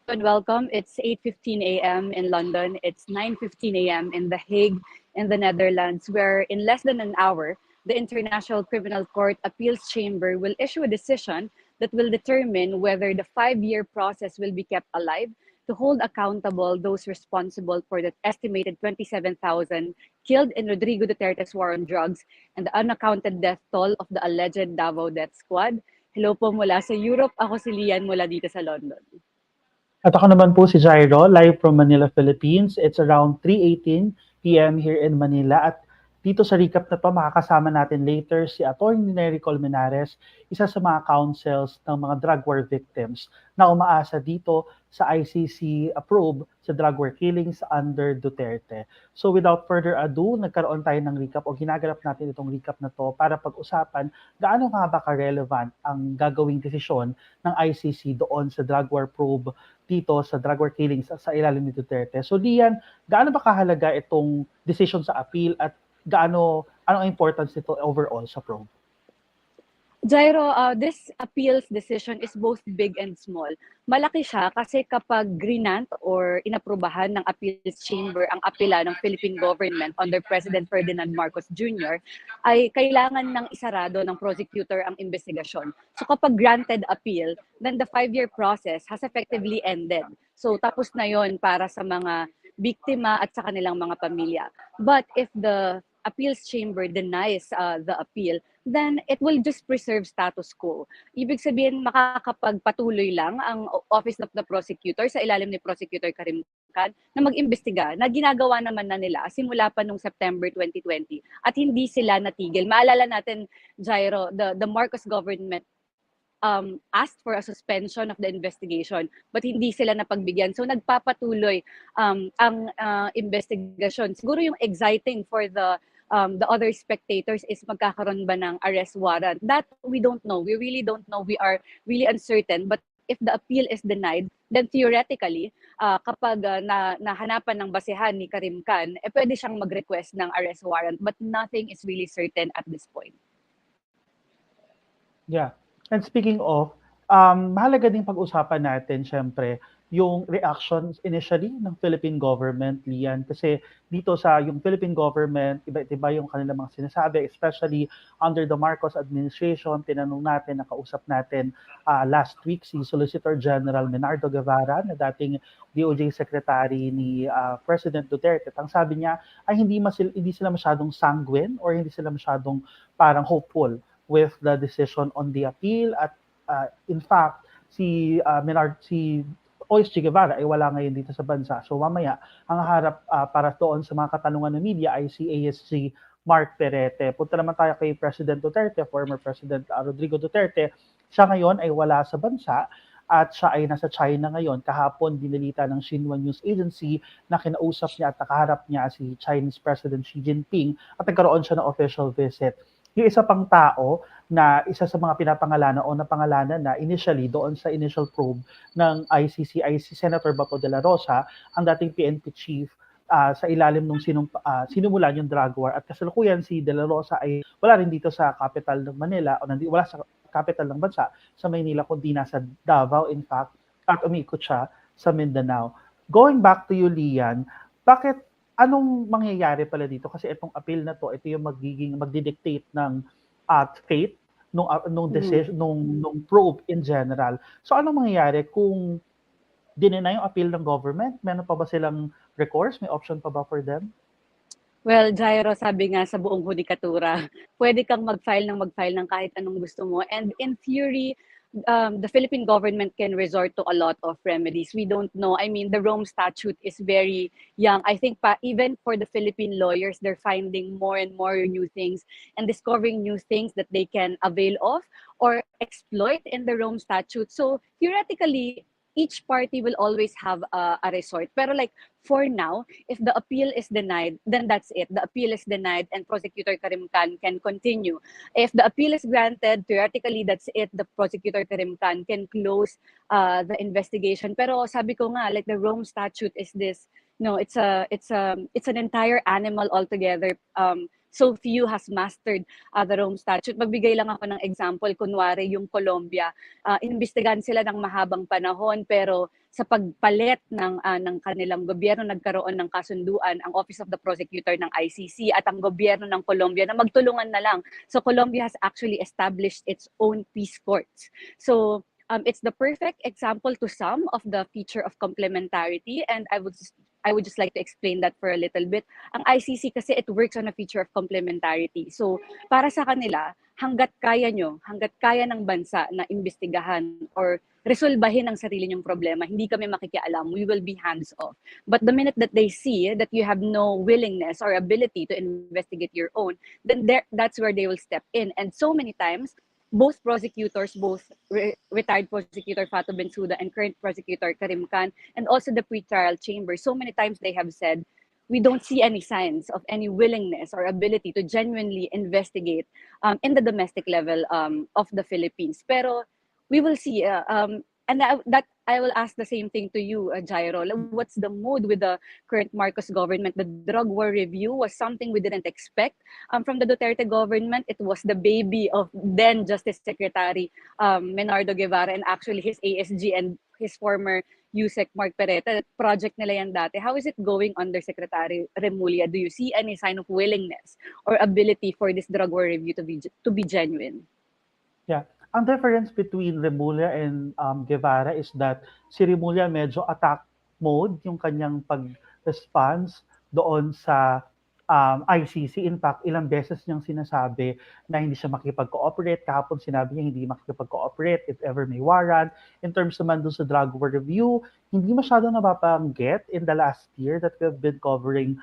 and welcome. It's 8:15 a.m. in London. It's 9:15 a.m. in The Hague in the Netherlands, where in less than an hour, the International Criminal Court Appeals Chamber will issue a decision that will determine whether the 5-year process will be kept alive to hold accountable those responsible for the estimated 27,000 killed in Rodrigo Duterte's war on drugs and the unaccounted death toll of the alleged Davao death squad. Hello po mula sa Europe. Ako si Lian mula dito sa London. At ako naman po si Jairo, live from Manila, Philippines. It's around 3:18 p.m. here in Manila. At dito sa recap na to, makakasama natin later si Attorney Nery Colmenares, isa sa mga counsels ng mga drug war victims na umaasa dito sa ICC probe sa drug war killings under Duterte. So without further ado, nagkaroon tayo ng recap o ginaganap natin itong recap na to para pag-usapan gaano nga ba ka-relevant ang gagawing desisyon ng ICC doon sa drug war probe dito sa drug war killings sa ilalim ni Duterte. So Lian, gaano ba kahalaga itong decision sa appeal at ano ang importance nito overall sa probe? Jairo, this appeals decision is both big and small. Malaki siya kasi kapag grinant or inaprubahan ng appeals chamber ang apela ng Philippine government under President Ferdinand Marcos Jr., ay kailangan ng isarado ng prosecutor ang investigasyon. So kapag granted appeal, then the 5-year process has effectively ended. So tapos na yon para sa mga biktima at sa kanilang mga pamilya. But if the appeals chamber denies the appeal, then it will just preserve status quo. Ibig sabihin, makakapagpatuloy lang ang Office of the Prosecutor sa ilalim ni Prosecutor Karim Khan na mag-imbestiga na ginagawa naman na nila simula pa noong September 2020 at hindi sila natigil. Maalala natin, Jairo, the Marcos government asked for a suspension of the investigation but hindi sila napagbigyan. So nagpapatuloy ang investigation. Siguro yung exciting for the other spectators is magkakaroon ba ng arrest warrant. That we don't know. We really don't know. We are really uncertain. But if the appeal is denied, then theoretically, kapag nahanapan ng basehan ni Karim Khan, pwede siyang mag-request ng arrest warrant. But nothing is really certain at this point. Yeah. And speaking of, mahalaga din pag-usapan natin, syempre, yung reactions initially ng Philippine government, Lian. Kasi dito sa yung Philippine government, iba-iba yung kanilang mga sinasabi, especially under the Marcos administration. Tinanong natin, nakausap natin last week si Solicitor General Menardo Guevara, na dating DOJ Secretary ni President Duterte. Ang sabi niya ay hindi sila masyadong sanguine or hindi sila masyadong parang hopeful with the decision on the appeal. At in fact, si OSG Guevara ay wala ngayon dito sa bansa. So mamaya, ang harap para doon sa mga katanungan ng media ay si ASG Mark Perete. Punta naman tayo kay President Duterte, former President Rodrigo Duterte. Siya ngayon ay wala sa bansa at siya ay nasa China ngayon. Kahapon, dinalita ng Xinhua News Agency na kinausap niya at nakaharap niya si Chinese President Xi Jinping at nagkaroon siya ng official visit. Yung isa pang tao na isa sa mga pinapangalanan o napangalanan na initially doon sa initial probe ng ICC ay si Senator Bato de la Rosa, ang dating PNP chief sa ilalim nung sinumulan yung drug war. At kasalukuyan si de la Rosa ay wala rin dito sa capital ng Manila o wala sa capital ng bansa sa Maynila kundi nasa Davao in fact at umiikot siya sa Mindanao. Going back to you, Lian, bakit anong mangyayari pala dito? Kasi itong appeal na to, ito yung magdidictate ng fate nung decision, nung probe in general. So anong mangyayari kung dinena yung appeal ng government? Meron pa ba silang recourse? May option pa ba for them? Well, Jairo, sabi nga sa buong hudikatura, pwede kang mag-file ng kahit anong gusto mo. And in theory, the Philippine government can resort to a lot of remedies. We don't know. I mean, the Rome Statute is very young. I think even for the Philippine lawyers, they're finding more and more new things and discovering new things that they can avail of or exploit in the Rome Statute. So theoretically, each party will always have a resort. Pero like for now, if the appeal is denied, then that's it. The appeal is denied and Prosecutor Karim Khan can continue. If the appeal is granted, theoretically that's it. The Prosecutor Karim Khan can close the investigation. Pero sabi ko nga, like the Rome Statute is this, no, it's an entire animal altogether. so few has mastered the Rome Statute. Magbigay lang ako ng example, kunwari yung Colombia, inimbestigahan sila ng mahabang panahon, pero sa pagpalit ng kanilang gobyerno, nagkaroon ng kasunduan ang Office of the Prosecutor ng ICC at ang gobyerno ng Colombia na magtulungan na lang. So Colombia has actually established its own peace courts. So it's the perfect example to some of the feature of complementarity, and I would just like to explain that for a little bit. Ang ICC kasi, it works on a feature of complementarity. So para sa kanila, hanggat kaya ng bansa na imbestigahan or resolbahin ang sarili niyong problema, hindi kami makikialam, we will be hands off. But the minute that they see that you have no willingness or ability to investigate your own, then that's where they will step in. And so many times, both prosecutors, retired prosecutor Fatou Bensouda and current prosecutor Karim Khan, and also the pretrial chamber, so many times they have said, we don't see any signs of any willingness or ability to genuinely investigate in the domestic level of the Philippines. Pero we will see, and that I will ask the same thing to you, Jairo. What's the mood with the current Marcos government? The drug war review was something we didn't expect from the Duterte government. It was the baby of then Justice Secretary Menardo Guevara, and actually his ASG and his former USEC Mark Pereta. Project nila yan dati. How is it going under Secretary Remulla? Do you see any sign of willingness or ability for this drug war review to be genuine? Yeah. Ang difference between Remulla and Guevara is that si Remulla medyo attack mode yung kanyang pag-response doon sa ICC. In fact, ilang beses niyang sinasabi na hindi siya makikipag-cooperate. Kahapon sinabi niya hindi makikipag-cooperate if ever may warrant. In terms naman doon sa drug war review, hindi masyadong napapanggit in the last year that we've been covering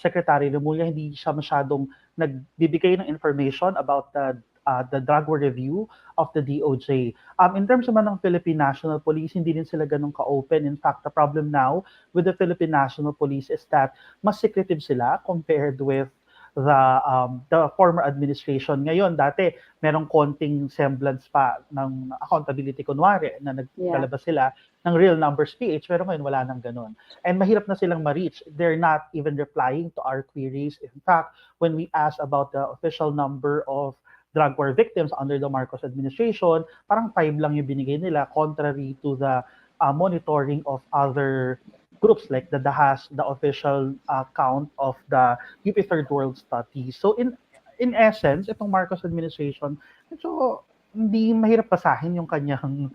Secretary Remulla. Hindi siya masyadong nagbibigay ng information about the drug war review of the DOJ. In terms naman ng Philippine National Police, hindi din sila ganun ka-open. In fact, the problem now with the Philippine National Police is that mas secretive sila compared with the former administration. Ngayon, dati, merong konting semblance pa ng accountability, kunwari, na naglalabas sila ng real numbers PH, pero ngayon wala nang ganun. And mahirap na silang ma-reach. They're not even replying to our queries. In fact, when we ask about the official number of drug war victims under the Marcos administration, parang 5 lang yung binigay nila, contrary to the monitoring of other groups like the DAHAS, the official count of the UP Third World Study. So in essence, itong Marcos administration, medyo hindi mahirap basahin yung kanyang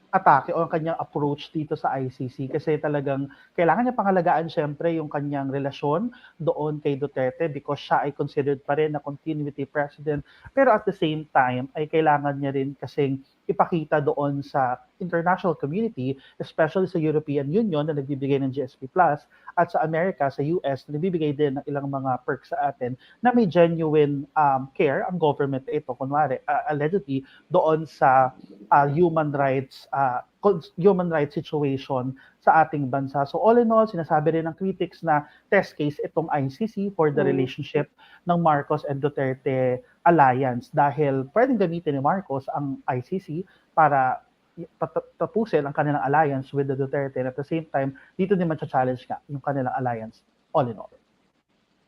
atake o ang kanyang approach dito sa ICC kasi talagang kailangan niya pangalagaan syempre yung kanyang relasyon doon kay Duterte because siya ay considered pa rin na continuity president, pero at the same time ay kailangan niya rin kasing ipakita doon sa international community, especially sa European Union na nagbibigay ng GSP Plus at sa Amerika, sa US, na nagbibigay din ng ilang mga perks sa atin na may genuine care ang government ito, kunwari, allegedly, doon sa human rights situation sa ating bansa. So all in all, sinasabi rin ng critics na test case itong ICC for the relationship ng Marcos and Duterte alliance dahil pwedeng gamitin ni Marcos ang ICC para tapusin ang kanilang alliance with the Duterte and at the same time, dito din challenge nga yung kanilang alliance all in all.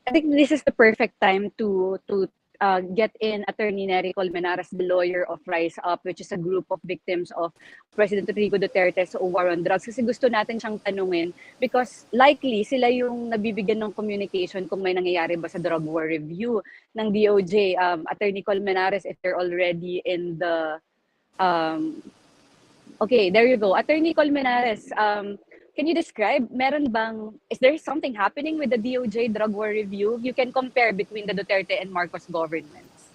I think this is the perfect time to get in Attorney Nery Colmenares, the lawyer of Rise Up, which is a group of victims of President Rodrigo Duterte's war on drugs. Kasi gusto natin siyang tanungin because likely sila yung nabibigyan ng communication kung may nangyayari ba sa drug war review ng DOJ. Attorney Colmenares, if you're already in the... okay, there you go. Attorney Colmenares, can you describe, is there something happening with the DOJ drug war review? You can compare between the Duterte and Marcos governments.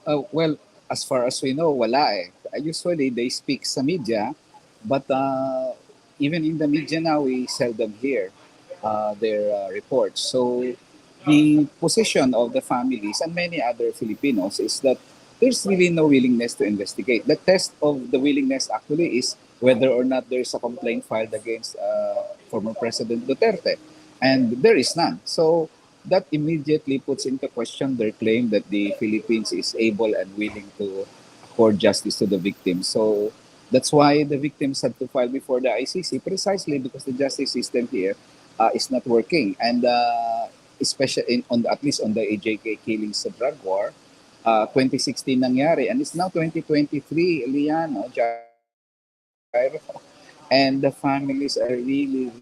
Well, as far as we know, wala eh. Usually, they speak sa media, but even in the media now, we seldom hear their reports. So, the position of the families and many other Filipinos is that there's really no willingness to investigate. The test of the willingness actually is whether or not there is a complaint filed against former President Duterte. And there is none. So that immediately puts into question their claim that the Philippines is able and willing to accord justice to the victims. So that's why the victims had to file before the ICC, precisely because the justice system here is not working. And especially at least on the AJK killings sa drug war. 2016 nangyari, and it's now 2023, Lian, no, Jairo. And the families are really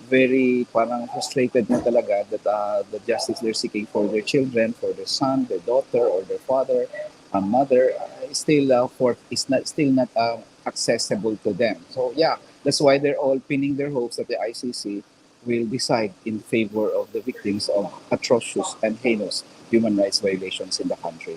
very parang frustrated na talaga that the justice they're seeking for their children, for their son, their daughter, or their father, mother, is still not accessible to them. So yeah, that's why they're all pinning their hopes that the ICC will decide in favor of the victims of atrocious and heinous human rights violations in the country.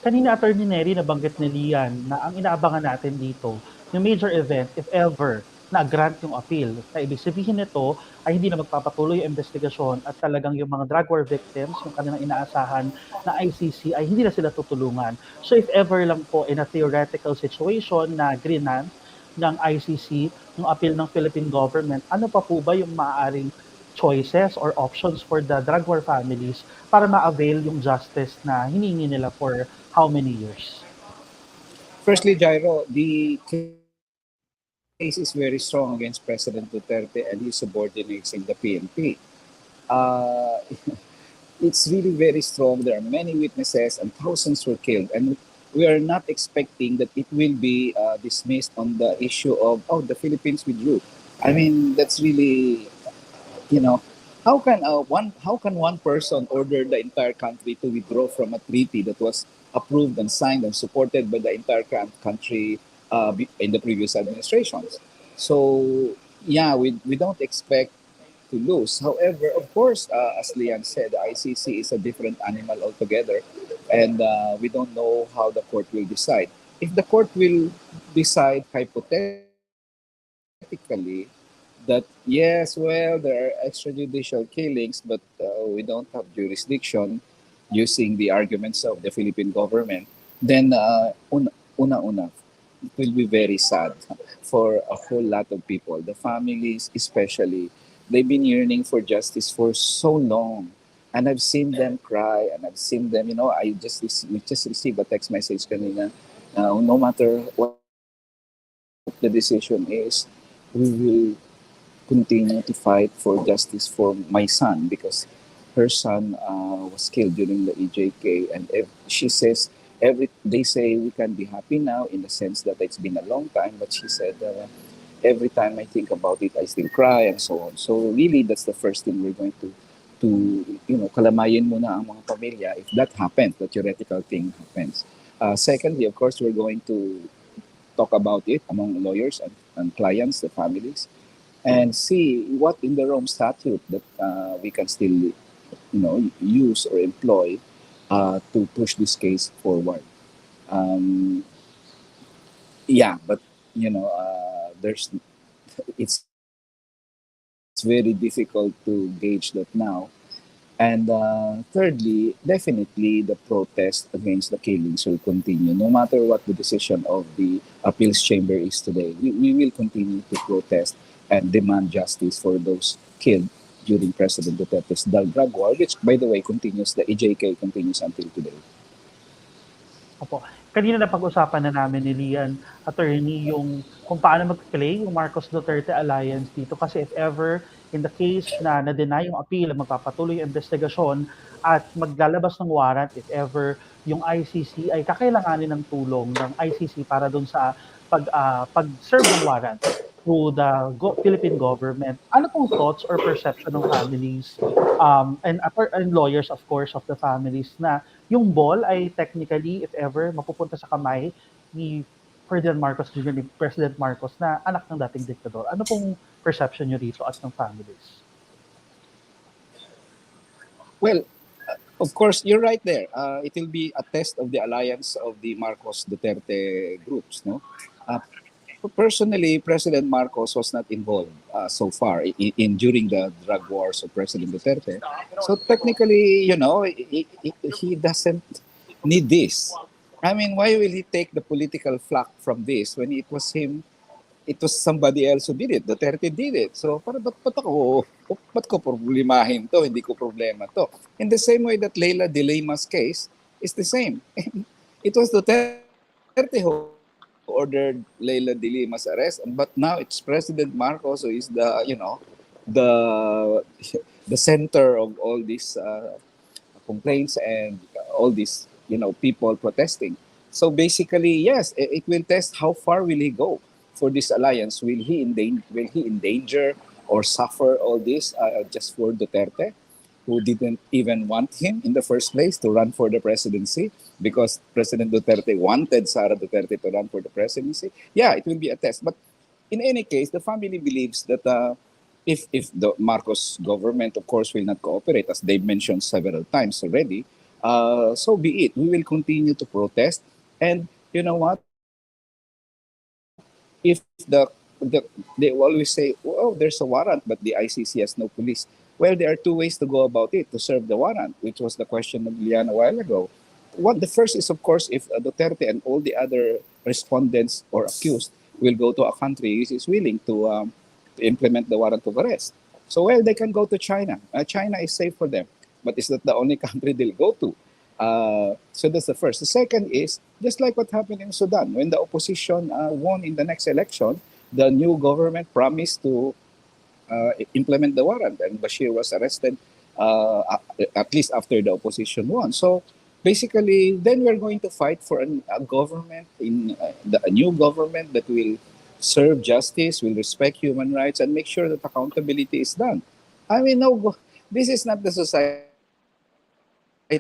Kanina, Attorney Neri, nabanggit ni Lian na ang inaabangan natin dito, yung major event, if ever, na-grant yung appeal. Na ibig sabihin nito ay hindi na magpapatuloy yung investigasyon at talagang yung mga drug war victims, yung kanilang inaasahan na ICC ay hindi na sila tutulungan. So if ever lang po in a theoretical situation na grinant ng ICC, yung appeal ng Philippine government, ano pa po ba yung maaaring choices or options for the drug war families para ma-avail yung justice na hiningi nila for how many years? Firstly, Jairo, the case is very strong against President Duterte and his subordinates in the PNP. Uh, it's really very strong. There are many witnesses and thousands were killed. And we are not expecting that it will be dismissed on the issue of, oh, the Philippines withdrew. I mean, that's really, you know, how can one person order the entire country to withdraw from a treaty that was approved and signed and supported by the entire country in the previous administrations? So yeah, we don't expect to lose. However, of course, as Lian said, the ICC is a different animal altogether, and we don't know how the court will decide. If the court will decide hypothetically that yes, well, there are extrajudicial killings, but we don't have jurisdiction using the arguments of the Philippine government, then una, it will be very sad for a whole lot of people. The families, especially, they've been yearning for justice for so long. And I've seen them cry, and I've seen them, we just received a text message kanina. No matter what the decision is, we will continue to fight for justice for my son because her son was killed during the EJK, and she says they say we can be happy now in the sense that it's been a long time, but she said every time I think about it, I still cry and so on. So really, that's the first thing we're going to kalamayin muna ang mga pamilya if that happens, that theoretical thing happens. Secondly, of course, we're going to talk about it among lawyers and clients, the families, and see what in the Rome Statute that we can still, use or employ to push this case forward. Yeah, but there's it's very difficult to gauge that now. And thirdly, definitely the protest against the killings will continue. No matter what the decision of the appeals chamber is today, we will continue to protest and demand justice for those killed during President Duterte's drug war, which, by the way, continues. The EJK continues until today. Opo. Kanina napag-usapan na namin ni Lian, attorney, yung kung paano mag-play yung Marcos Duterte Alliance dito. Kasi if ever, in the case na na-deny yung appeal, magpapatuloy yung investigasyon at maglalabas ng warrant, if ever, yung ICC ay kakailanganin ng tulong ng ICC para dun sa pag-serve ng warrant through the Philippine government. Ano pong thoughts or perception ng families and lawyers, of course, of the families na yung ball ay technically, if ever, mapupunta sa kamay ni Ferdinand Marcos Jr., ni President Marcos na anak ng dating diktador. Ano pong perception nyo rito at ng families? Well, of course, you're right there. It will be a test of the alliance of the Marcos Duterte groups. No, personally, President Marcos was not involved so far in during the drug wars of President Duterte. So technically, he doesn't need this. I mean, why will he take the political flack from this when it was him? It was somebody else who did it. Duterte did it. So, ba't ko problemahin to? Hindi ko problema to. In the same way that Leila de Lima's case is the same. It was Duterte who ordered Leila de Lima's arrest, but now it's President Marcos who is the the the center of all these complaints and all these people protesting. So basically, yes, it will test how far will he go for this alliance. Will he endanger or suffer all this just for Duterte, who didn't even want him in the first place to run for the presidency, because President Duterte wanted Sara Duterte to run for the presidency. Yeah, it will be a test. But in any case, the family believes that if the Marcos government, of course, will not cooperate, as they've mentioned several times already, so be it. We will continue to protest. And you know what? If they always say, "Oh, there's a warrant, but the ICC has no police." Well, there are two ways to go about it to serve the warrant, which was the question of Lian a while ago. The first is, of course, if Duterte and all the other respondents or accused will go to a country which is willing to implement the warrant of arrest. So, well, they can go to China. China is safe for them, but is that the only country they'll go to? So that's the first. The second is just like what happened in Sudan. When the opposition won in the next election, the new government promised to implement the warrant, and Bashir was arrested at least after the opposition won. So basically, then we're going to fight for a government a new government that will serve justice, will respect human rights, and make sure that accountability is done. I mean, no, this is not the society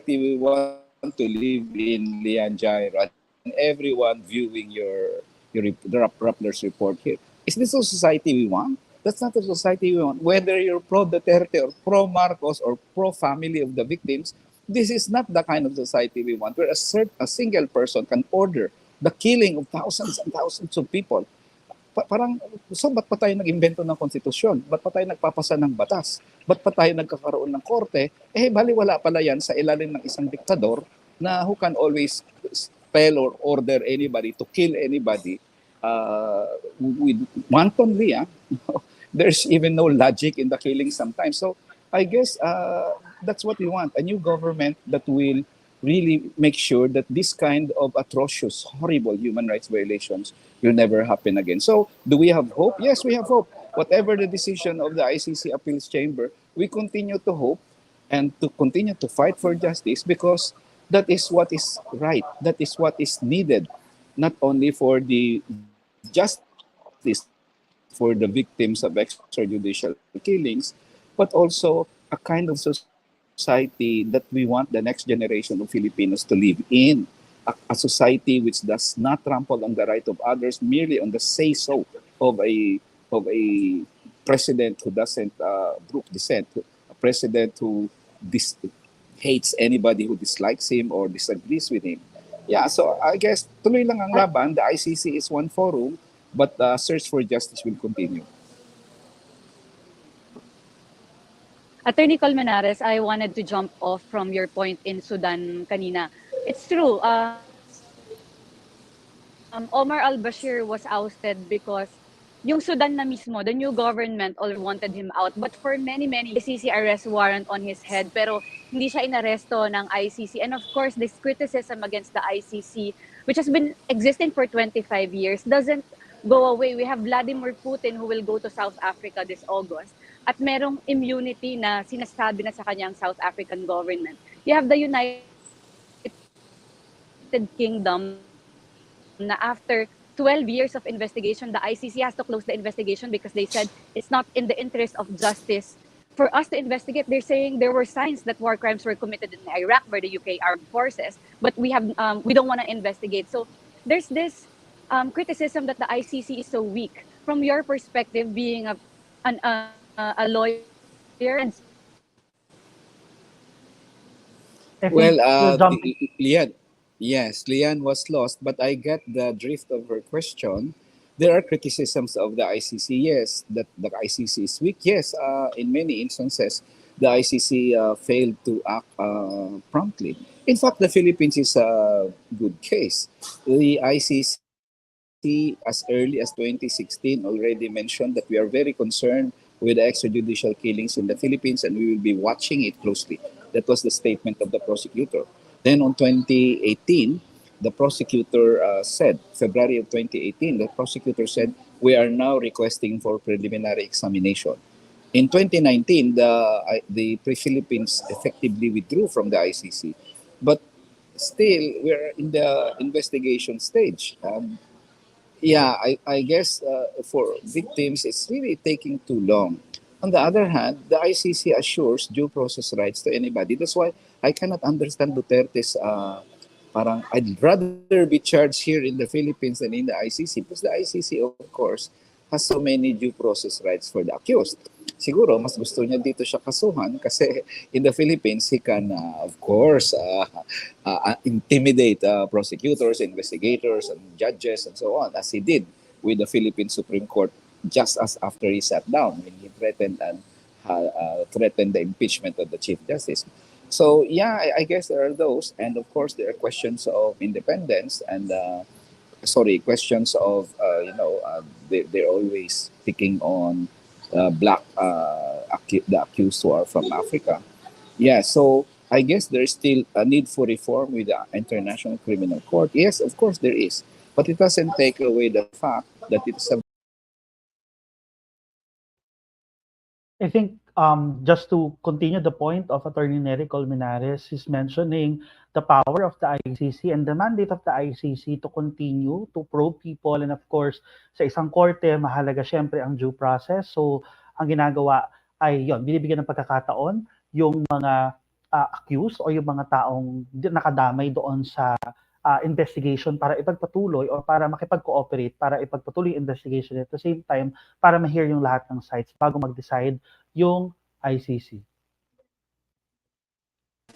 we want to live in, Lian Jairo, and everyone viewing the Rappler's report here. Is this a society we want? That's not the society we want. Whether you're pro Duterte or pro Marcos or pro family of the victims, this is not the kind of society we want, where a single person can order the killing of thousands and thousands of people. Parang, so ba't pa tayo nag-invento ng konstitusyon? Ba't pa tayo nagpapasa ng batas? Ba't pa tayo nagkakaroon ng korte? Baliwala pala yan sa ilalim ng isang diktador na who can always spell or order anybody to kill anybody with wantonly. There's even no logic in the killing sometimes. So I guess that's what we want, a new government that will really make sure that this kind of atrocious, horrible human rights violations will never happen again. So, do we have hope? Yes, we have hope. Whatever the decision of the ICC Appeals Chamber, we continue to hope and to continue to fight for justice, because that is what is right. That is what is needed, not only for the justice for the victims of extrajudicial killings, but also a kind of society that we want the next generation of Filipinos to live in. A society which does not trample on the right of others merely on the say-so of a president who doesn't brook dissent, a president who hates anybody who dislikes him or disagrees with him. Yeah, so I guess tuloy lang ang laban. The ICC is one forum, but the search for justice will continue. Attorney Colmenares, I wanted to jump off from your point in Sudan kanina. It's true. Omar al-Bashir was ousted because yung Sudan na mismo, the new government already wanted him out. But for many ICC arrest warrant on his head, pero hindi siya inaresto ng ICC. And of course, this criticism against the ICC, which has been existing for 25 years, doesn't go away. We have Vladimir Putin who will go to South Africa this August. At merong immunity na sinasabi na sa kanyang South African government. You have the United Kingdom na after 12 years of investigation, the ICC has to close the investigation because they said it's not in the interest of justice for us to investigate. They're saying there were signs that war crimes were committed in Iraq by the UK armed forces, but we don't want to investigate. So there's this criticism that the ICC is so weak. From your perspective, being a lawyer and I Well, think jumping. Lian, yes, Lian was lost, but I get the drift of her question. There are criticisms of the ICC, yes, that the ICC is weak. Yes, in many instances, the ICC failed to act promptly. In fact, the Philippines is a good case. The ICC, as early as 2016, already mentioned that we are very concerned with the extrajudicial killings in the Philippines, and we will be watching it closely. That was the statement of the prosecutor. Then on 2018, the prosecutor said, February of 2018, the prosecutor said, we are now requesting for preliminary examination. In 2019, the Philippines effectively withdrew from the ICC, but still we're in the investigation stage. Yeah, I guess for victims, it's really taking too long. On the other hand, the ICC assures due process rights to anybody. That's why I cannot understand Duterte's parang I'd rather be charged here in the Philippines than in the ICC because the ICC, of course, has so many due process rights for the accused. Siguro, mas gusto niya dito siya kasuhan kasi in the Philippines, he can, of course, intimidate prosecutors, investigators, and judges, and so on, as he did with the Philippine Supreme Court just as after he sat down when he threatened the impeachment of the Chief Justice. So yeah, I guess there are those, and of course there are questions of independence and questions of they're always picking on the accused who are from Africa. Yeah, so I guess there's still a need for reform with the International Criminal Court. Yes, of course there is, but it doesn't take away the fact that it's a I think just to continue the point of Attorney Nery Colmenares, he's mentioning the power of the ICC and the mandate of the ICC to continue to probe people. And of course, sa isang korte, mahalaga syempre ang due process. So, ang ginagawa ay yon, binibigyan ng pagkakataon yung mga accused o yung mga taong nakadamay doon sa investigation para ipagpatuloy o para makipag-cooperate, para ipagpatuloy yung investigation at the same time para ma-hear yung lahat ng sides bago mag-decide yung ICC.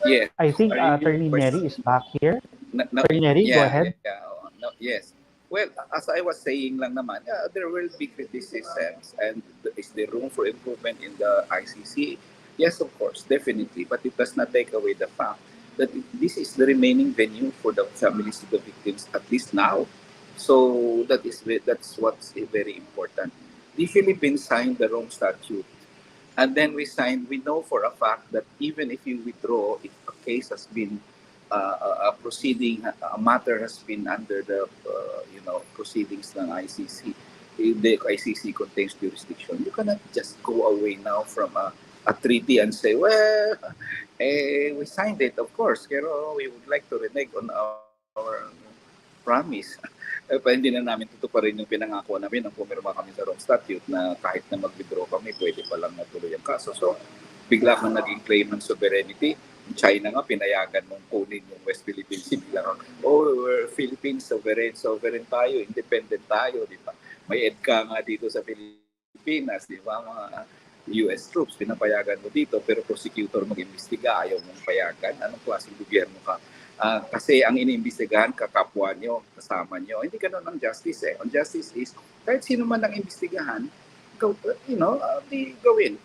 yes. I think Are you Attorney Nery is back here. No, Attorney Nery, go yeah, ahead. yeah, no, yes. Well, as I was saying lang naman, there will be criticisms and is there room for improvement in the ICC? Yes, of course, definitely. But it does not take away the fact that this is the remaining venue for the families of the victims, at least now. So that's what's very important. The Philippines signed the Rome Statute. And then we know for a fact that even if you withdraw, if a case has been a matter has been under the proceedings ng ICC, the ICC contains jurisdiction. You cannot just go away now from a treaty and say, well, we signed it, of course, pero we would like to renege on our promise. Pa hindi na namin tutuparin yung pinangako namin nang pumirma kami sa Rome Statute na kahit na mag-withdraw kami, pwede pa lang natuloy ang kaso. So, bigla kang naging claim ng sovereignty. China nga, pinayagan mong kunin yung West Philippine Sea. Bigla kang, we're Philippines, sovereign tayo, independent tayo, di ba? May EDCA nga dito sa Pilipinas, di ba? Mga US troops, pinapayagan mo dito, pero prosecutor mag-imbestiga, ayaw mong payagan. Anong klaseng gobyerno ka? Kasi ang iniimbestigahan, kakapwa nyo, kasama nyo. Hindi ganun ang justice eh. Ang justice is, kahit sino man ang imbestigahan, di gawin.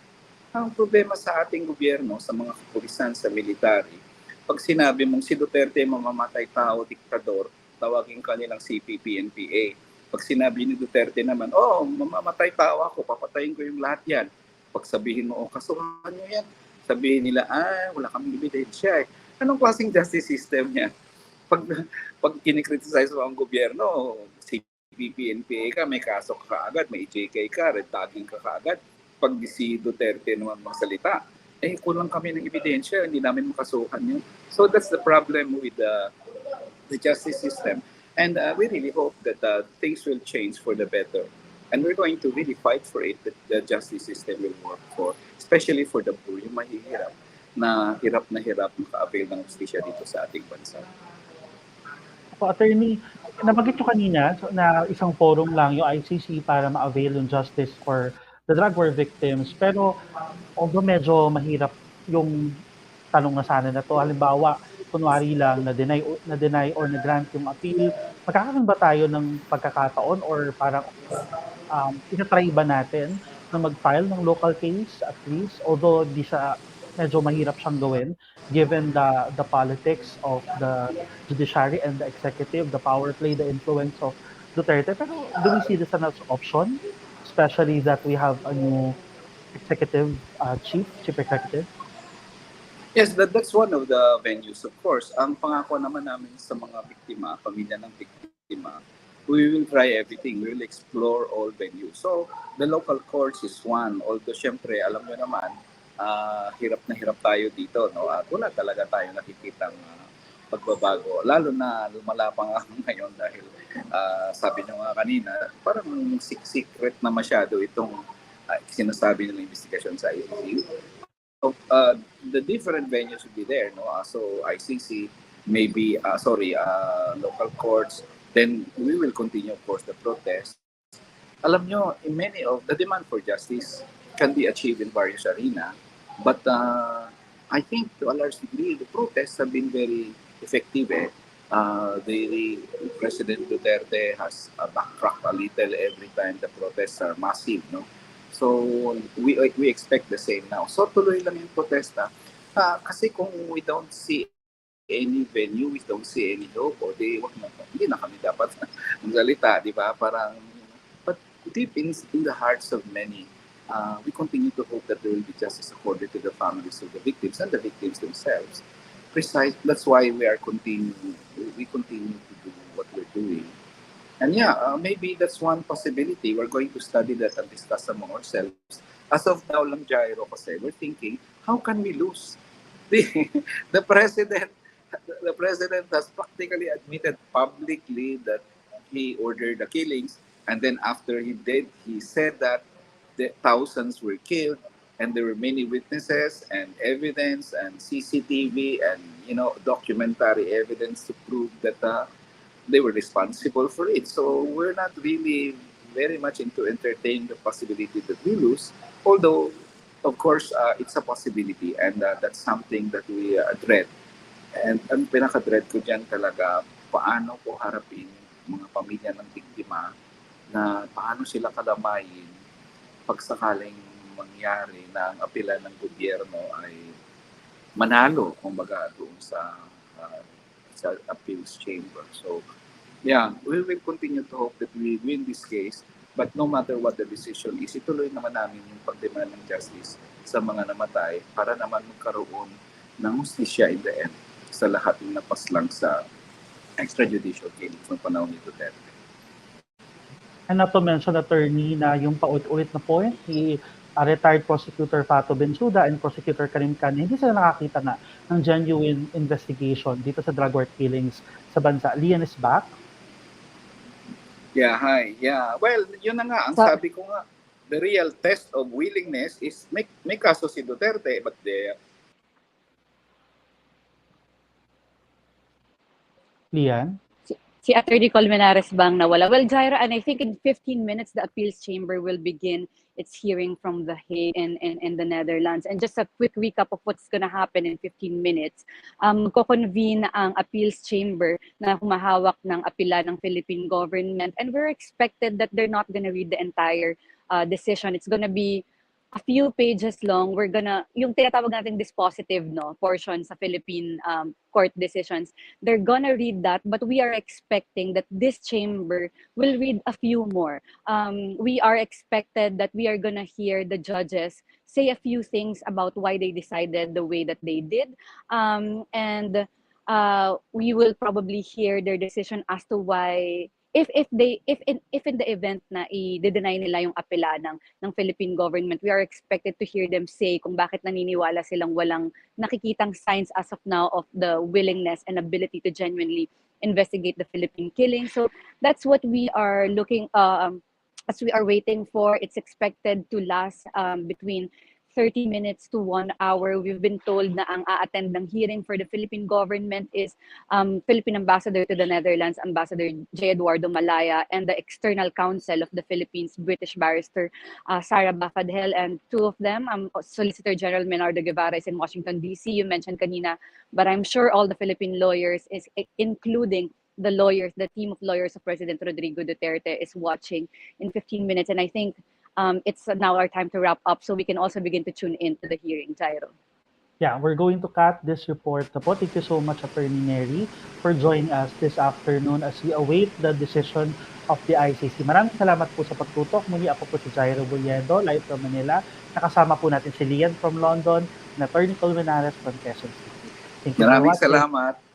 Ang problema sa ating gobyerno, sa mga kapulisan, sa military, pag sinabi mong si Duterte mamamatay tao, diktador, tawagin ka nilang CPP, NPA. Pag sinabi ni Duterte naman, mamamatay tao ako, papatayin ko yung lahat yan. Pag sabihin mo, kasuhan nyo yan. Sabihin nila, wala kaming ebidensya eh. Anong klaseng justice system niya? Pag kinikriticize mo ang gobyerno, CPP, NPA ka, may kaso ka kaagad, may EJK ka, red tagging ka kaagad. Pag si Duterte naman magsalita, kulang kami ng ebidensya, hindi namin makasuhan yun. So that's the problem with the justice system. And we really hope that things will change for the better. And we're going to really fight for it, that the justice system will work especially for the poor, yung mahihirap na hirap maka-avail ng justisya dito sa ating bansa. So, Attorney, nabanggit nyo kanina na isang forum lang yung ICC para ma-avail yung justice for the drug war victims. Pero, although medyo mahirap yung tanong na sana na to, halimbawa, kunwari lang na-deny or na-grant yung appeal, magkakaroon ba tayo ng pagkakataon or parang itatry ba natin na mag-file ng local case at least, although di siya medyo mahirap siyang gawin given the politics of the judiciary and the executive, the power play, the influence of Duterte. Pero do we see this as an option, especially that we have a new executive chief executive? Yes, that's one of the venues, of course. Ang pangako naman namin sa mga biktima, pamilya ng biktima, we will try everything. We will explore all venues. So, the local courts is one. Although, syempre, alam nyo naman, hirap na hirap tayo dito, no? At wala talaga tayo nakikitang pagbabago. Lalo na lumala pa nga ngayon dahil sabi nyo nga kanina, parang secret na masyado itong sinasabi ng investigasyon sa ICC. So, the different venues will be there, no? So, ICC, maybe, local courts, then we will continue, of course, the protest. Alam nyo, in many of the demand for justice can be achieved in various arena, but I think to a large degree, the protests have been very effective. The President Duterte has backtracked a little every time the protests are massive, no? So we expect the same now. So tuloy lang yung protesta. Kasi kung we don't see any venue, we don't see any hope, o hindi na kami dapat magsalita, di ba? Parang, but deep in the hearts of many, we continue to hope that there will be justice accorded to the families of the victims and the victims themselves. That's why we continue to do what we're doing. And maybe that's one possibility. We're going to study that and discuss among ourselves. As of now lang, Jairo, kasi we're thinking, how can we lose? The president has practically admitted publicly that he ordered the killings, and then after he did, he said that the thousands were killed, and there were many witnesses and evidence and CCTV and documentary evidence to prove that they were responsible for it. So we're not really very much into entertaining the possibility that we lose, although of course it's a possibility, and that's something that we dread. And ang pinaka-dread ko dyan talaga, paano po harapin mga pamilya ng biktima, na paano sila kalamayin pag sakaling mangyari na ang apela ng gobyerno ay manalo, kumbaga, doon sa appeals chamber. So, we will continue to hope that we win this case, but no matter what the decision is, ituloy naman namin yung pagdemand ng justice sa mga namatay para naman magkaroon ng hustisya in the end sa lahat ng napaslang sa extrajudicial killings ng panahon ni Duterte. And not to mention, attorney, na yung paulit-ulit na point ni retired prosecutor Fato Bensuda and prosecutor Karim Khan, hindi sila nakakita na ng genuine investigation dito sa drug war killings sa bansa. Lian is back? Yeah, hi. Yeah. Well, yun na nga. Ang sabi ko nga, the real test of willingness is may kaso si Duterte, but Lian? Si Attorney Colmenares bang nawala? Well, Jaira, and I think in 15 minutes, the appeals chamber will begin its hearing from the Hague in the Netherlands. And just a quick recap of what's going to happen in 15 minutes. Magko-convene ang appeals chamber na humahawak ng apela ng Philippine government. And we're expected that they're not going to read the entire decision. It's going to be a few pages long. We're gonna, yung tinatawag natin dispositive portion sa Philippine court decisions, they're gonna read that, but we are expecting that this chamber will read a few more. We are expected that we are gonna hear the judges say a few things about why they decided the way that they did, and we will probably hear their decision as to why, if in the event na i-deny nila yung apela ng Philippine government, we are expected to hear them say kung bakit naniniwala silang walang nakikitang signs as of now of the willingness and ability to genuinely investigate the Philippine killing. So that's what we are looking as we are waiting for. It's expected to last between 30 minutes to 1 hour. We've been told na ang a-attend ng hearing for the Philippine government is Philippine Ambassador to the Netherlands, Ambassador J. Eduardo Malaya, and the External Counsel of the Philippines, British barrister Sarah Bafadhel, and two of them, Solicitor General Menardo Guevara is in Washington, D.C. You mentioned kanina, but I'm sure all the Philippine lawyers, including the lawyers, the team of lawyers of President Rodrigo Duterte, is watching in 15 minutes. And I think it's now our time to wrap up so we can also begin to tune in to the hearing, Jairo. Yeah, we're going to cut this report. Thank you so much, Attorney Neri, for joining us this afternoon as we await the decision of the ICC. Maraming salamat po sa pagtutok. Muli ako po si Jairo Bulledo, live from Manila. Nakasama po natin si Lian from London and Attorney Colmenares from Quezon City. Thank you. Maraming salamat.